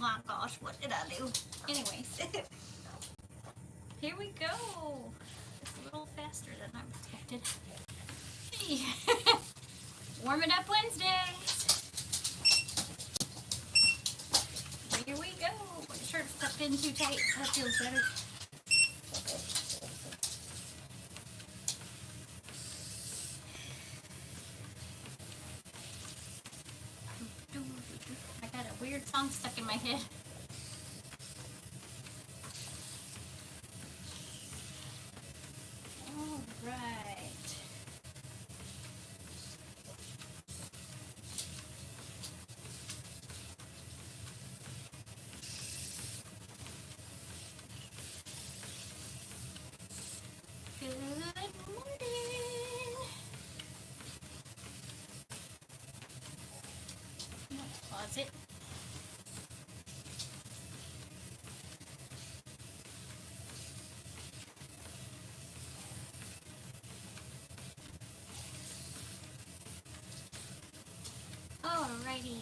my gosh, what did I do? Anyways, here we go. It's a little faster than I expected. Hey. Warming up Wednesdays. Here we go. My shirt's tucked in too tight. That feels better. I got a weird song stuck in my head. All right. Good morning. Closet. Alrighty.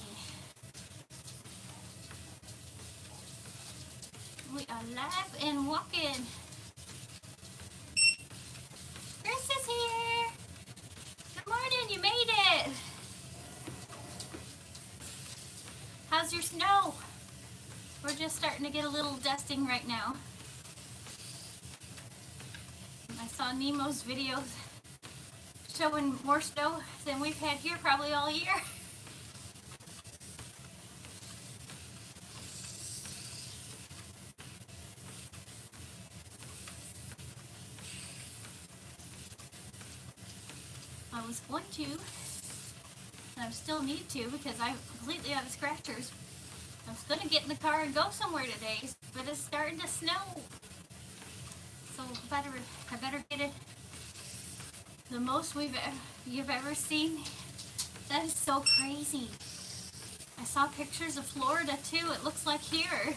We are live and walking. Chris is here. Good morning, you made it. How's your snow? We're just starting to get a little dusting right now. I saw Nemo's videos showing more snow than we've had here probably all year. I was going to, and I still need to because I'm completely out of scratchers. I was going to get in the car and go somewhere today, but it's starting to snow. So I better get it. The most you've ever seen. That is so crazy. I saw pictures of Florida too. It looks like here.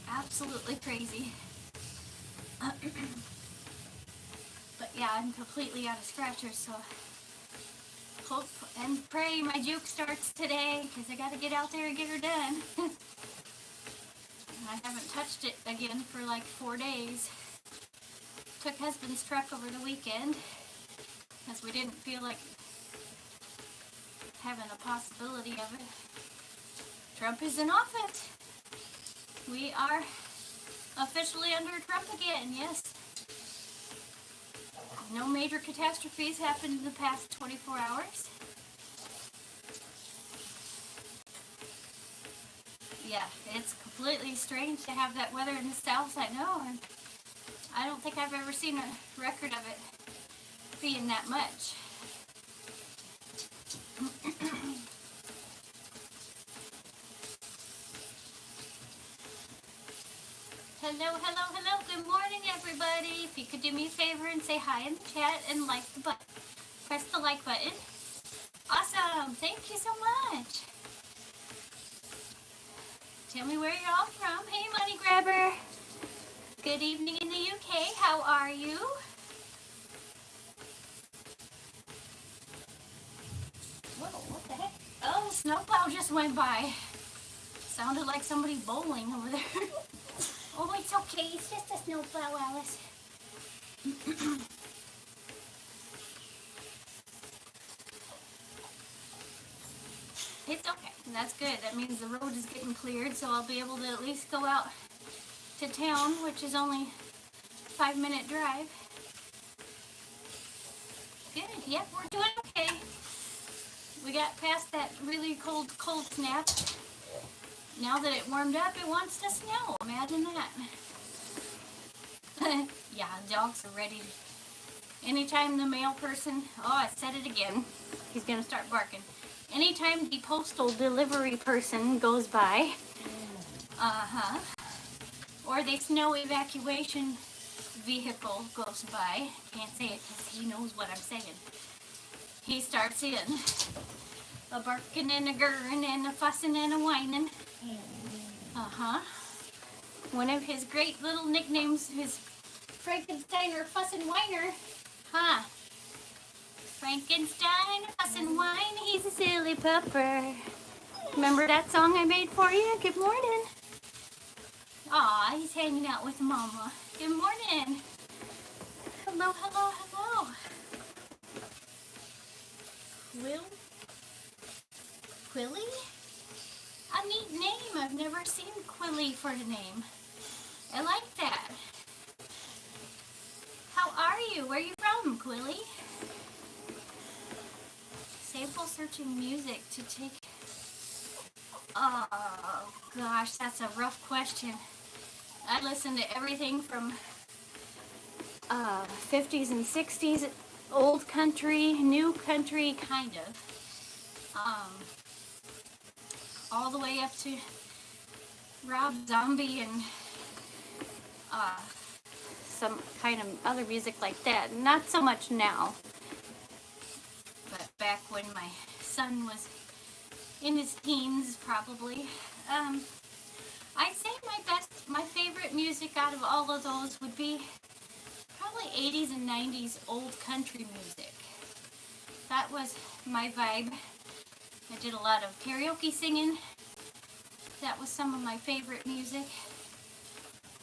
Absolutely crazy. But yeah, I'm completely out of scratchers, so hope and pray my juke starts today because I got to get out there and get her done. I haven't touched it again for like 4 days. Took husband's truck over the weekend because we didn't feel like having a possibility of it. Trump is in office. We are officially under Trump again, yes. No major catastrophes happened in the past 24 hours. Yeah, it's completely strange to have that weather in the south, I know. And I don't think I've ever seen a record of it being that much. Hello, hello, hello. Good morning, everybody. If you could do me a favor and say hi in the chat and like the button. Press the like button. Awesome. Thank you so much. Tell me where you're all from. Hey, Money Grabber. Good evening in the UK. How are you? Whoa, what the heck? Oh, snowplow just went by. Sounded like somebody bowling over there. Oh, it's okay. It's just a snowplow, Alice. It's okay. That's good. That means the road is getting cleared, so I'll be able to at least go out to town, which is only a 5-minute drive. Good. Yep, we're doing okay. We got past that really cold snap. Now that it warmed up, it wants to snow. Imagine that. Yeah, dogs are ready. Anytime the mail person, oh, I said it again. He's going to start barking. Anytime the postal delivery person goes by, or the snow evacuation vehicle goes by, can't say it because he knows what I'm saying. He starts in a barking and a gurring and a fussing and a whining. One of his great little nicknames is Frankenstein or Fuss and Whiner. Frankenstein, Fuss and Whine, he's a silly pupper. Remember that song I made for you? Good morning. Aw, he's hanging out with Mama. Good morning. Hello, hello, hello. Quilly? A neat name. I've never seen Quilly for the name. I like that. How are you? Where are you from, Quilly? Sample searching music to take... Oh, gosh, that's a rough question. I listen to everything from 50s and 60s, old country, new country, kind of. All the way up to Rob Zombie and some kind of other music like that. Not so much now, but back when my son was in his teens, probably. I'd say my favorite music out of all of those would be probably 80s and 90s old country music. That was my vibe. I did a lot of karaoke singing. That was some of my favorite music.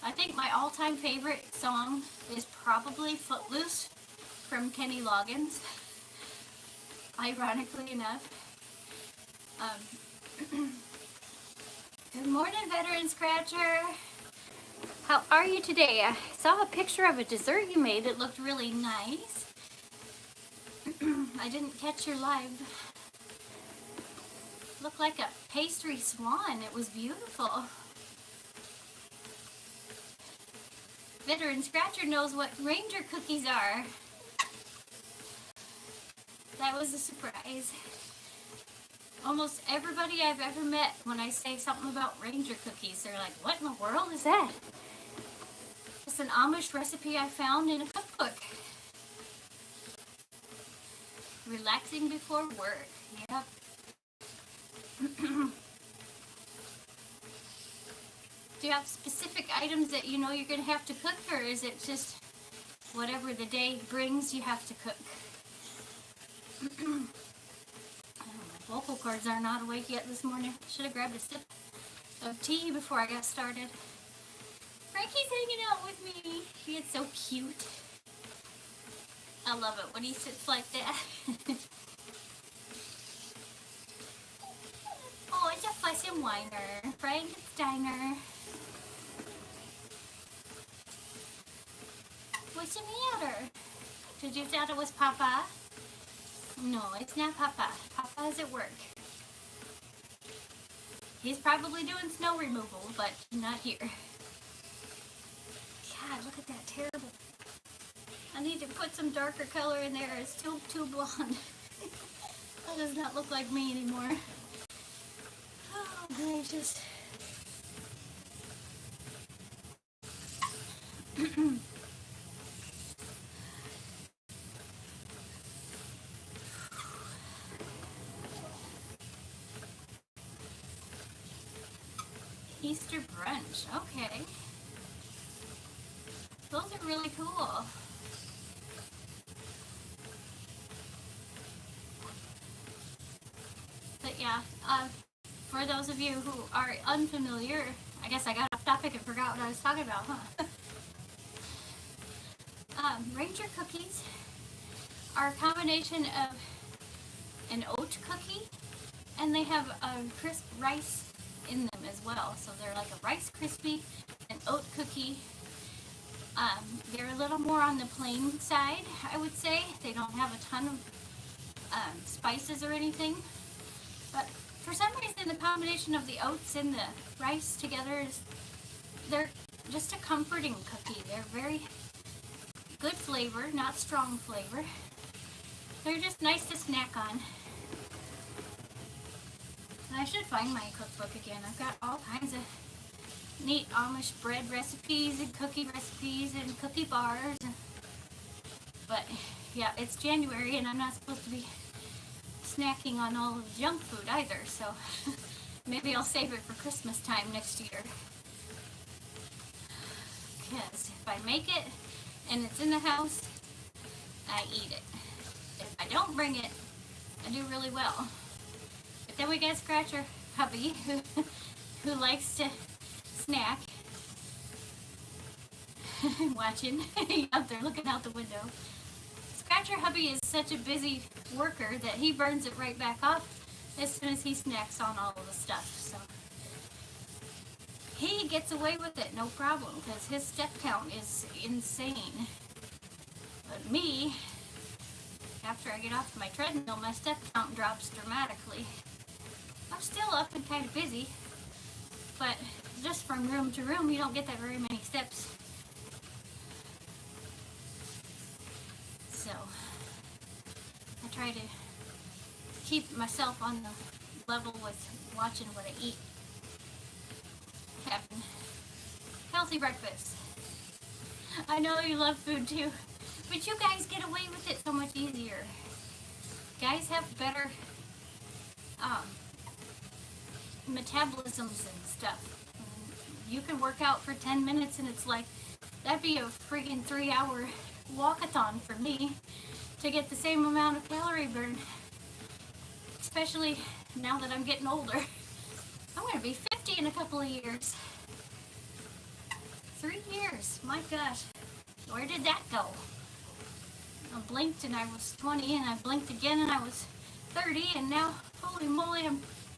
I think my all-time favorite song is probably Footloose from Kenny Loggins, ironically enough. Good morning, Veteran Scratcher. How are you today? I saw a picture of a dessert you made. It looked really nice. I didn't catch your live. Looked like a pastry swan. It was beautiful. Veteran Scratcher knows what Ranger cookies are. That was a surprise. Almost everybody I've ever met, when I say something about Ranger cookies, they're like, what in the world is that? It's an Amish recipe I found in a cookbook. Relaxing before work. Yep. Do you have specific items that you know you're going to have to cook, or is it just whatever the day brings you have to cook? Oh, my vocal cords are not awake yet this morning. Should have grabbed a sip of tea before I got started. Frankie's hanging out with me. He is so cute. I love it when he sits like that. Oh, it's a fuss and whiner. Frankensteiner. What's the matter? Did you thought it was Papa? No, it's not Papa. Papa is at work. He's probably doing snow removal, but not here. God, look at that terrible. I need to put some darker color in there. It's too blonde. That does not look like me anymore. Oh, gracious. Easter brunch. Okay. Those are really cool. But yeah, for those of you who are unfamiliar, I guess I got off topic and forgot what I was talking about, huh? Ranger cookies are a combination of an oat cookie, and they have crisp rice in them as well. So they're like a Rice Krispie, an oat cookie. They're a little more on the plain side, I would say. They don't have a ton of spices or anything. But for some reason, the combination of the oats and the rice together they're just a comforting cookie. They're very good flavor, not strong flavor. They're just nice to snack on. I should find my cookbook again. I've got all kinds of neat Amish bread recipes and cookie recipes and cookie bars. But yeah, it's January and I'm not supposed to be snacking on all of the junk food either, so maybe I'll save it for Christmas time next year. Because if I make it and it's in the house, I eat it. If I don't bring it, I do really well. But then we get Scratcher. hubby who likes to snack. Watching out there looking out the window. Scratcher hubby is such a busy worker that he burns it right back off as soon as he snacks on all of the stuff. So he gets away with it, no problem, because his step count is insane. But me, after I get off my treadmill, my step count drops dramatically. I'm still up and kind of busy, but just from room to room, you don't get that very many steps. So I try to keep myself on the level with watching what I eat. Having healthy breakfast. I know you love food too, but you guys get away with it so much easier. Guys have better metabolisms and stuff. You can work out for 10 minutes and it's like, that'd be a friggin' 3-hour walkathon for me to get the same amount of calorie burn. Especially now that I'm getting older. I'm gonna be 50 in a couple of years. 3 years, my gosh. Where did that go? I blinked and I was 20 and I blinked again and I was 30 and now, holy moly,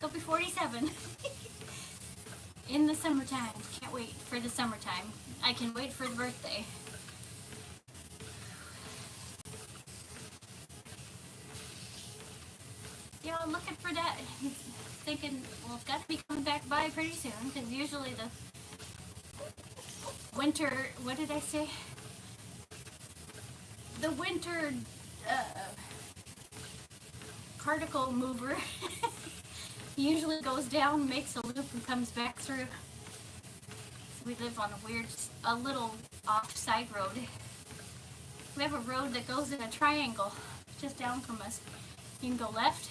I'll be 47. In the summertime. Can't wait for the summertime. I can wait for the birthday. Yeah, I'm looking for that. Thinking, well, it's got to be coming back by pretty soon, because usually the winter, what did I say? The winter particle mover usually goes down, makes a loop, and comes back through. So we live on a little off side road. We have a road that goes in a triangle just down from us. You can go left,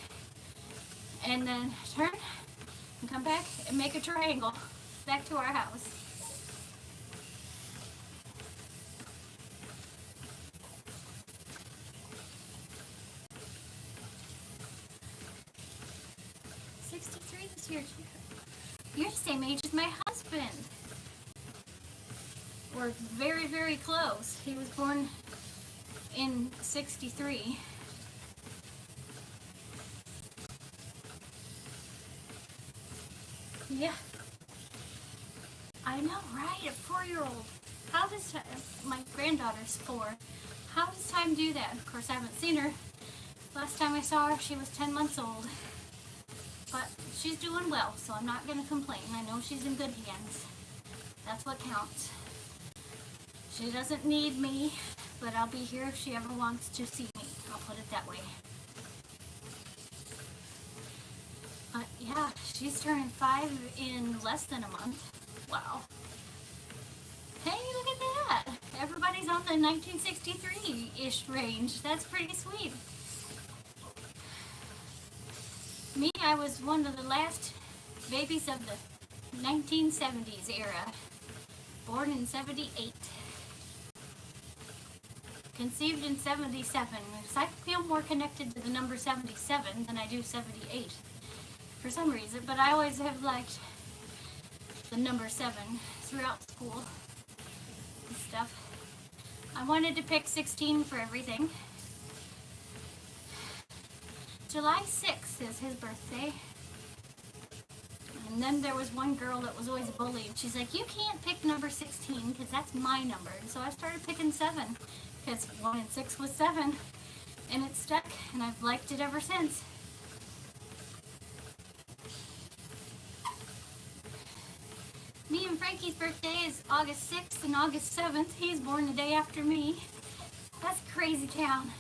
and then turn, and come back, and make a triangle back to our house. This year. You're the same age as my husband. We're very, very close. He was born in 63. Yeah. I know, right? A 4-year-old. How does my granddaughter's 4? How does time do that? Of course, I haven't seen her. Last time I saw her, she was 10 months old. But she's doing well, so I'm not going to complain. I know she's in good hands. That's what counts. She doesn't need me, but I'll be here if she ever wants to see me. I'll put it that way. But yeah, she's turning 5 in less than a month. Wow. Hey, look at that. Everybody's on the 1963-ish range. That's pretty sweet. Me, I was one of the last babies of the 1970s era. Born in 78. Conceived in 77. Because I feel more connected to the number 77 than I do 78. For some reason. But I always have liked the number 7 throughout school and stuff. I wanted to pick 16 for everything. July 6th is his birthday. And then there was one girl that was always bullied. She's like, you can't pick number 16 because that's my number. And so I started picking 7 because 1 and 6 was 7. And it stuck, and I've liked it ever since. Me and Frankie's birthday is August 6th and August 7th. He's born the day after me. That's crazy town.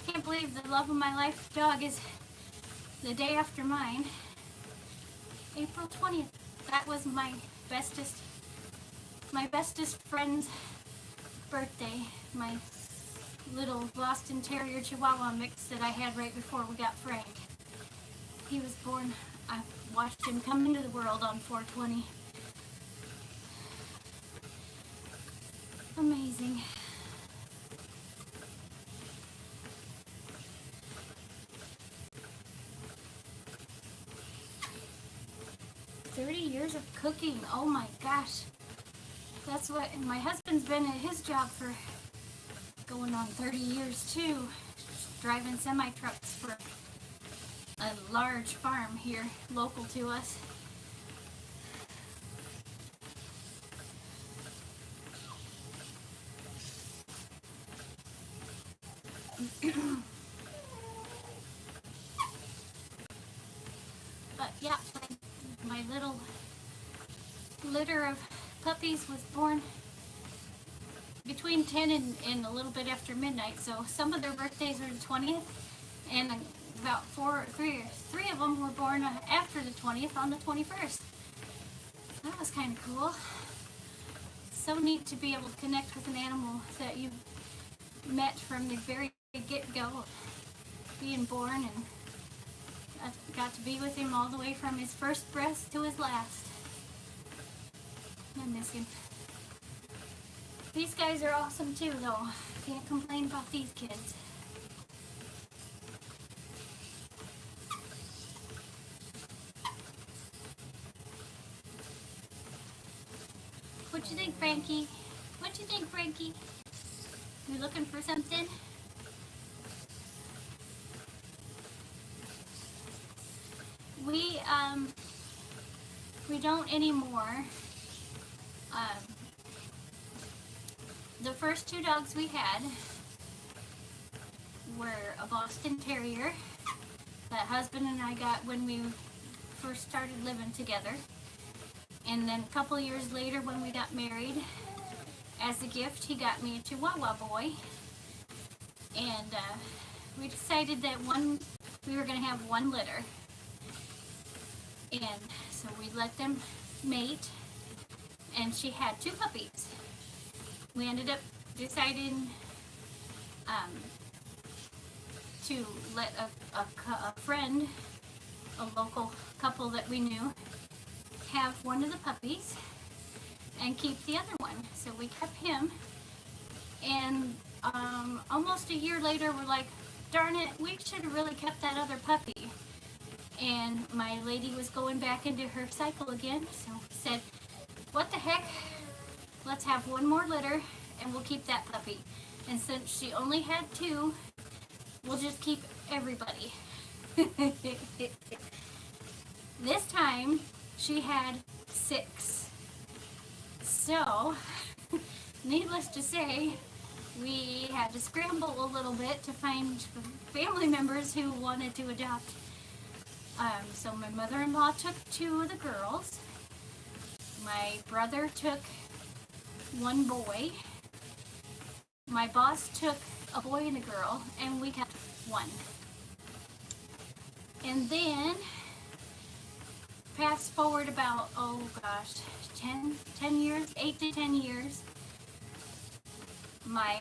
Can't believe the love of my life dog is the day after mine. April 20th. That was my bestest friend's birthday. My little Boston Terrier Chihuahua mix that I had right before we got Frank. He was born, I watched him come into the world on 4/20. Amazing. 30 years of cooking. Oh my gosh. That's what my husband's been at his job for going on 30 years too. Driving semi-trucks for a large farm here local to us. But yeah, my little litter of puppies was born between 10 and a little bit after midnight. So some of their birthdays are the 20th, and about three of them were born after the 20th on the 21st. That was kind of cool. So neat to be able to connect with an animal that you met from the very get-go, being born, and I got to be with him all the way from his first breath to his last. I miss him. These guys are awesome too, though. Can't complain about these kids. What you think, Frankie? What you think, Frankie? You looking for something? We don't anymore. The first two dogs we had were a Boston Terrier that husband and I got when we first started living together. And then a couple years later when we got married, as a gift, he got me a Chihuahua boy. And we decided that we were going to have one litter. And so we let them mate, and she had two puppies. We ended up deciding to let a friend, a local couple that we knew, have one of the puppies and keep the other one. So we kept him, and almost a year later we're like, darn it, we should have really kept that other puppy. And my lady was going back into her cycle again, so we said, what the heck, let's have one more litter and we'll keep that puppy. And since she only had two, we'll just keep everybody. This time she had 6. So, needless to say, we had to scramble a little bit to find family members who wanted to adopt. So my mother-in-law took 2 of the girls. My brother took 1 boy. My boss took a boy and a girl, and we kept 1. And then, fast forward about, 10 years, 8 to 10 years, my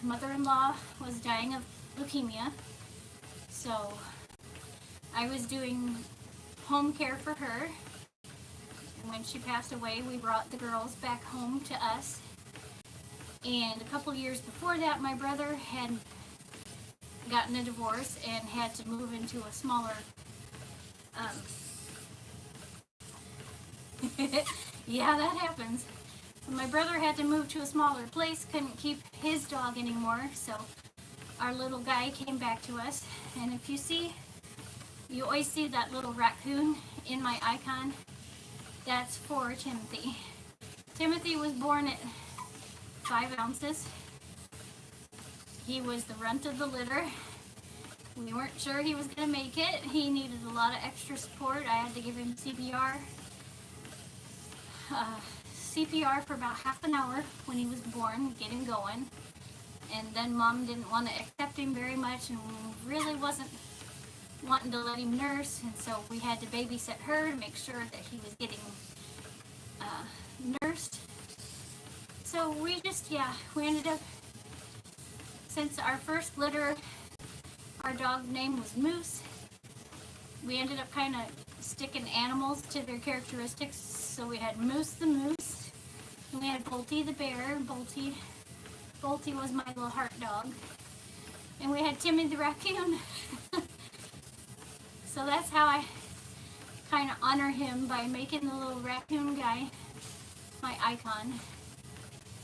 mother-in-law was dying of leukemia, so I was doing home care for her. And when she passed away, we brought the girls back home to us. And a couple years before that, my brother had gotten a divorce and had to move into a smaller, yeah, that happens. My brother had to move to a smaller place, couldn't keep his dog anymore, so our little guy came back to us. And if you always see that little raccoon in my icon, that's for Timothy. Timothy was born at 5 ounces. He was the runt of the litter. We weren't sure he was going to make it. He needed a lot of extra support. I had to give him CPR. CPR for about half an hour when he was born, get him going. And then Mom didn't want to accept him very much and really wasn't wanting to let him nurse, and so we had to babysit her to make sure that he was getting nursed. So we ended up, since our first litter, our dog name was Moose, we ended up kind of sticking animals to their characteristics. So we had Moose the moose, and we had Bolty the bear. Bolty was my little heart dog, and we had Timmy the raccoon. So that's how I kind of honor him by making the little raccoon guy my icon.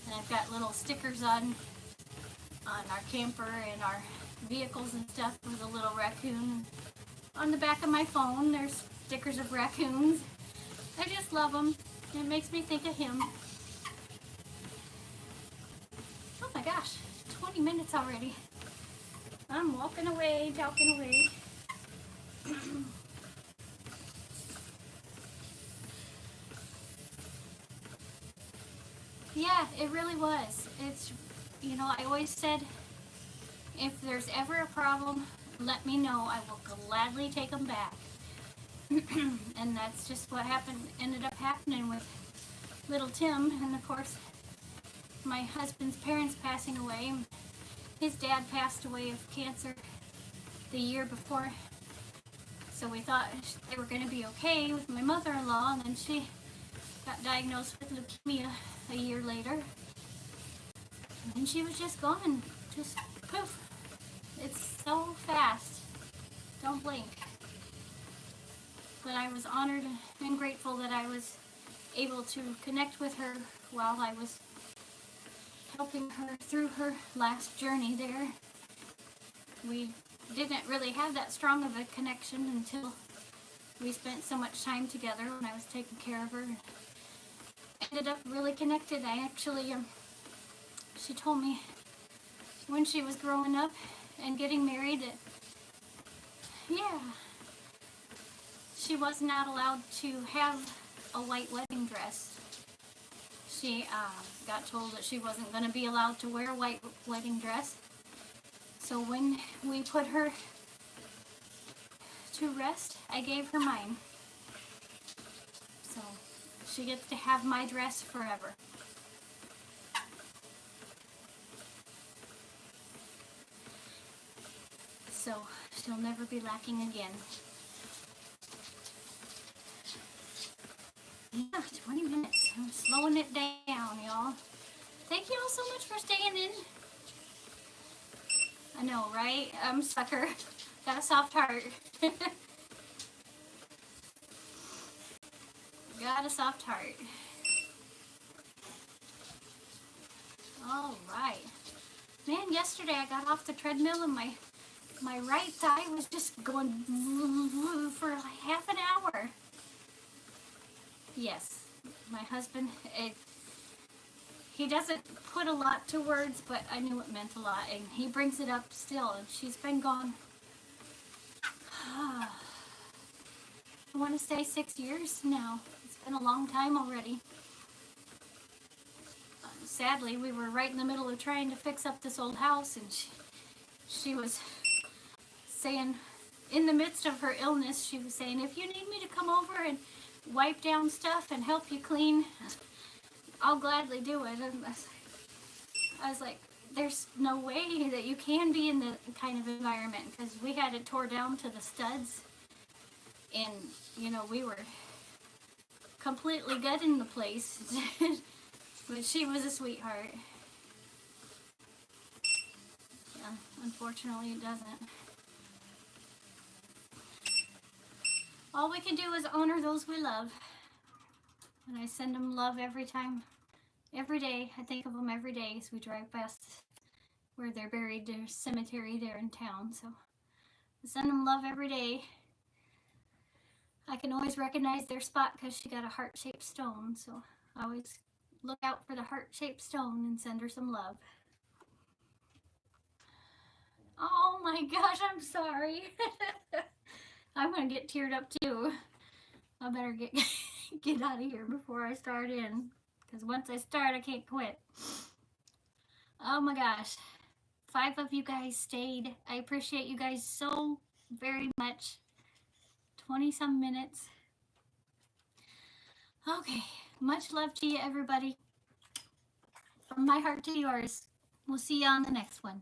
And I've got little stickers on our camper and our vehicles and stuff with a little raccoon. On the back of my phone, there's stickers of raccoons. I just love them. It makes me think of him. Oh my gosh, 20 minutes already. I'm walking away, talking away. Yeah, it really was. It's, you know, I always said, if there's ever a problem, let me know. I will gladly take them back. And that's just what ended up happening with little Tim. And of course, my husband's parents passing away. His dad passed away of cancer the year before. So we thought they were going to be okay with my mother-in-law, and then she got diagnosed with leukemia a year later. And she was just gone. Just poof. It's so fast. Don't blink. But I was honored and grateful that I was able to connect with her while I was helping her through her last journey there. We didn't really have that strong of a connection until we spent so much time together when I was taking care of her. Ended up really connected. I actually, she told me when she was growing up and getting married that, yeah, she was not allowed to have a white wedding dress. She got told that she wasn't going to be allowed to wear a white wedding dress. So when we put her to rest, I gave her mine. So she gets to have my dress forever. So she'll never be lacking again. Yeah, 20 minutes. I'm slowing it down, y'all. Thank you all so much for staying in. I know, right? I'm a sucker. Got a soft heart. Got a soft heart. All right. Man, yesterday I got off the treadmill and my right thigh was just going for like half an hour. Yes, my husband, he doesn't put a lot to words, but I knew it meant a lot, and he brings it up still, and she's been gone, I want to say 6 years now. It's been a long time already. Sadly, we were right in the middle of trying to fix up this old house, and she was saying, in the midst of her illness, she was saying, if you need me to come over and wipe down stuff and help you clean, I'll gladly do it. And I was like, there's no way that you can be in that kind of environment, because we had it tore down to the studs, and you know, we were completely gutting the place. But she was a sweetheart. Yeah, unfortunately it doesn't. All we can do is honor those we love. And I send them love every time, every day. I think of them every day as we drive past where they're buried, their cemetery there in town. So I send them love every day. I can always recognize their spot because she got a heart-shaped stone. So I always look out for the heart-shaped stone and send her some love. Oh my gosh, I'm sorry. I'm going to get teared up too. I better get out of here before I start in, because once I start, I can't quit. Oh my gosh. 5 of you guys stayed. I appreciate you guys so very much. 20-some minutes. Okay. Much love to you, everybody. From my heart to yours. We'll see you on the next one.